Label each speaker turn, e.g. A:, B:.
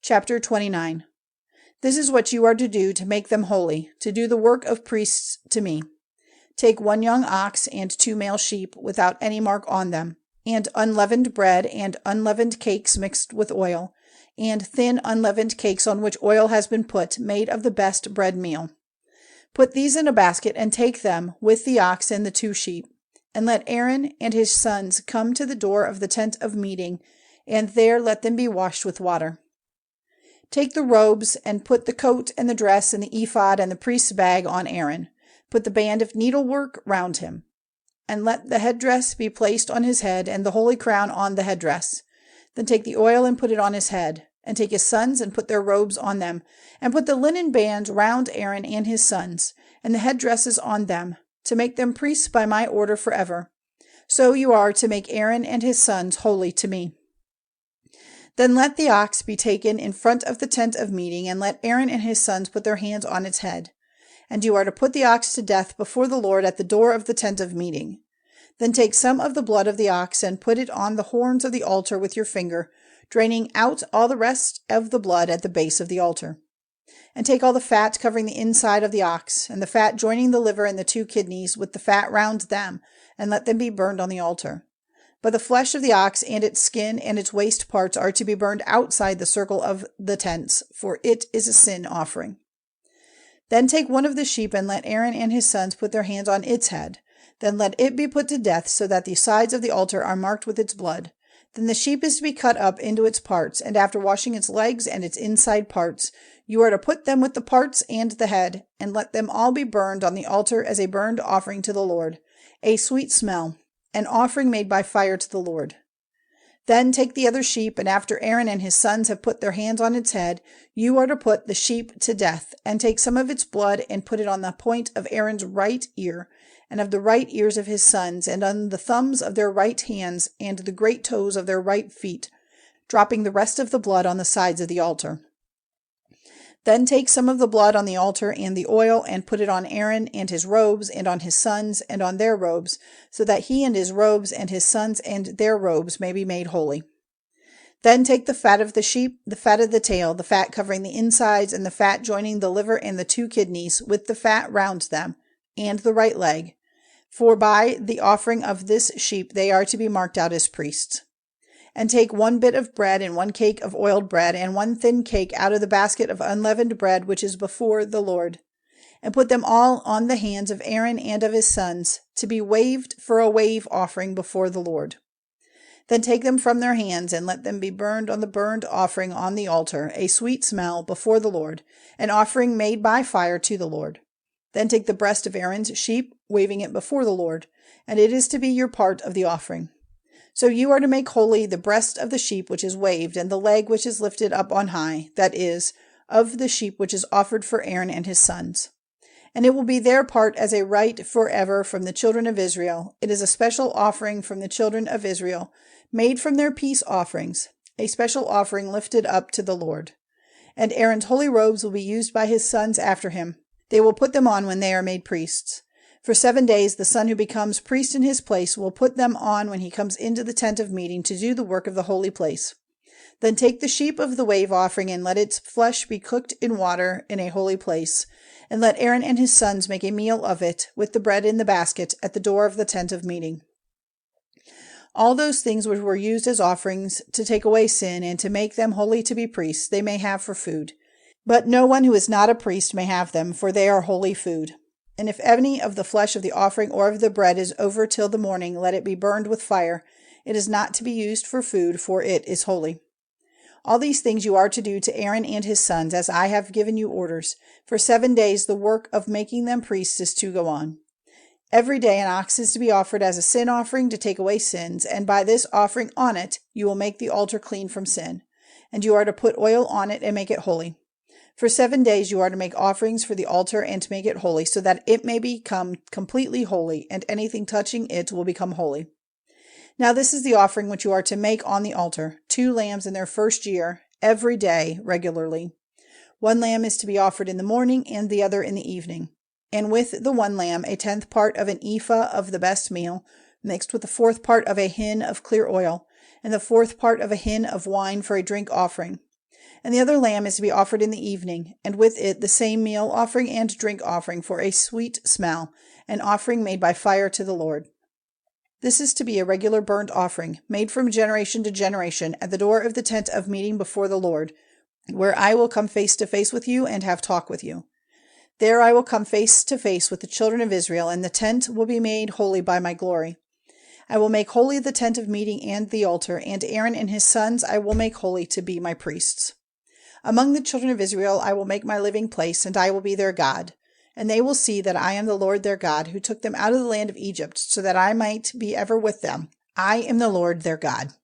A: Chapter 29. This is what you are to do to make them holy, to do the work of priests to me. Take 1 young ox and 2 male sheep without any mark on them, and unleavened bread and unleavened cakes mixed with oil, and thin unleavened cakes on which oil has been put, made of the best bread meal. Put these in a basket and take them with the ox and the 2 sheep, and let Aaron and his sons come to the door of the tent of meeting, and there let them be washed with water. Take the robes and put the coat and the dress and the ephod and the priest's bag on Aaron. Put the band of needlework round him. And let the headdress be placed on his head and the holy crown on the headdress. Then take the oil and put it on his head. And take his sons and put their robes on them. And put the linen band round Aaron and his sons, and the headdresses on them, to make them priests by my order forever. So you are to make Aaron and his sons holy to me. Then let the ox be taken in front of the tent of meeting, and let Aaron and his sons put their hands on its head. And you are to put the ox to death before the Lord at the door of the tent of meeting. Then take some of the blood of the ox and put it on the horns of the altar with your finger, draining out all the rest of the blood at the base of the altar. And take all the fat covering the inside of the ox, and the fat joining the liver and the 2 kidneys, with the fat round them, and let them be burned on the altar. But the flesh of the ox and its skin and its waist parts are to be burned outside the circle of the tents, for it is a sin offering. Then take one of the sheep and let Aaron and his sons put their hands on its head. Then let it be put to death, so that the sides of the altar are marked with its blood. Then the sheep is to be cut up into its parts, and after washing its legs and its inside parts, you are to put them with the parts and the head, and let them all be burned on the altar as a burnt offering to the Lord, a sweet smell, an offering made by fire to the Lord. Then take the other sheep, and after Aaron and his sons have put their hands on its head, you are to put the sheep to death, and take some of its blood and put it on the point of Aaron's right ear, and of the right ears of his sons, and on the thumbs of their right hands, and the great toes of their right feet, dropping the rest of the blood on the sides of the altar. Then take some of the blood on the altar and the oil, and put it on Aaron and his robes, and on his sons, and on their robes, so that he and his robes, and his sons and their robes may be made holy. Then take the fat of the sheep, the fat of the tail, the fat covering the insides, and the fat joining the liver and the 2 kidneys, with the fat round them, and the right leg. For by the offering of this sheep they are to be marked out as priests. And take 1 bit of bread and 1 cake of oiled bread and 1 thin cake out of the basket of unleavened bread which is before the Lord, and put them all on the hands of Aaron and of his sons, to be waved for a wave offering before the Lord. Then take them from their hands, and let them be burned on the burnt offering on the altar, a sweet smell before the Lord, an offering made by fire to the Lord. Then take the breast of Aaron's sheep, waving it before the Lord, and it is to be your part of the offering. So you are to make holy the breast of the sheep which is waved, and the leg which is lifted up on high, that is, of the sheep which is offered for Aaron and his sons. And it will be their part as a right forever from the children of Israel. It is a special offering from the children of Israel, made from their peace offerings, a special offering lifted up to the Lord. And Aaron's holy robes will be used by his sons after him. They will put them on when they are made priests. For 7 days the son who becomes priest in his place will put them on when he comes into the tent of meeting to do the work of the holy place. Then take the sheep of the wave offering, and let its flesh be cooked in water in a holy place, and let Aaron and his sons make a meal of it, with the bread in the basket, at the door of the tent of meeting. All those things which were used as offerings to take away sin, and to make them holy to be priests, they may have for food. But no one who is not a priest may have them, for they are holy food. And if any of the flesh of the offering or of the bread is over till the morning, let it be burned with fire. It is not to be used for food, for it is holy. All these things you are to do to Aaron and his sons, as I have given you orders. For 7 days the work of making them priests is to go on. Every day an ox is to be offered as a sin offering to take away sins, and by this offering on it you will make the altar clean from sin. And you are to put oil on it and make it holy. For 7 days you are to make offerings for the altar and to make it holy, so that it may become completely holy, and anything touching it will become holy. Now this is the offering which you are to make on the altar: 2 lambs in their first year, every day regularly. 1 lamb is to be offered in the morning, and the other in the evening. And with the 1 lamb, a 10th part of an ephah of the best meal, mixed with the 4th part of a hin of clear oil, and the 4th part of a hin of wine for a drink offering. And the other lamb is to be offered in the evening, and with it the same meal offering and drink offering for a sweet smell, an offering made by fire to the Lord. This is to be a regular burnt offering, made from generation to generation at the door of the tent of meeting before the Lord, where I will come face to face with you and have talk with you. There I will come face to face with the children of Israel, and the tent will be made holy by my glory. I will make holy the tent of meeting and the altar, and Aaron and his sons I will make holy to be my priests. Among the children of Israel I will make my living place, and I will be their God. And they will see that I am the Lord their God, who took them out of the land of Egypt, so that I might be ever with them. I am the Lord their God.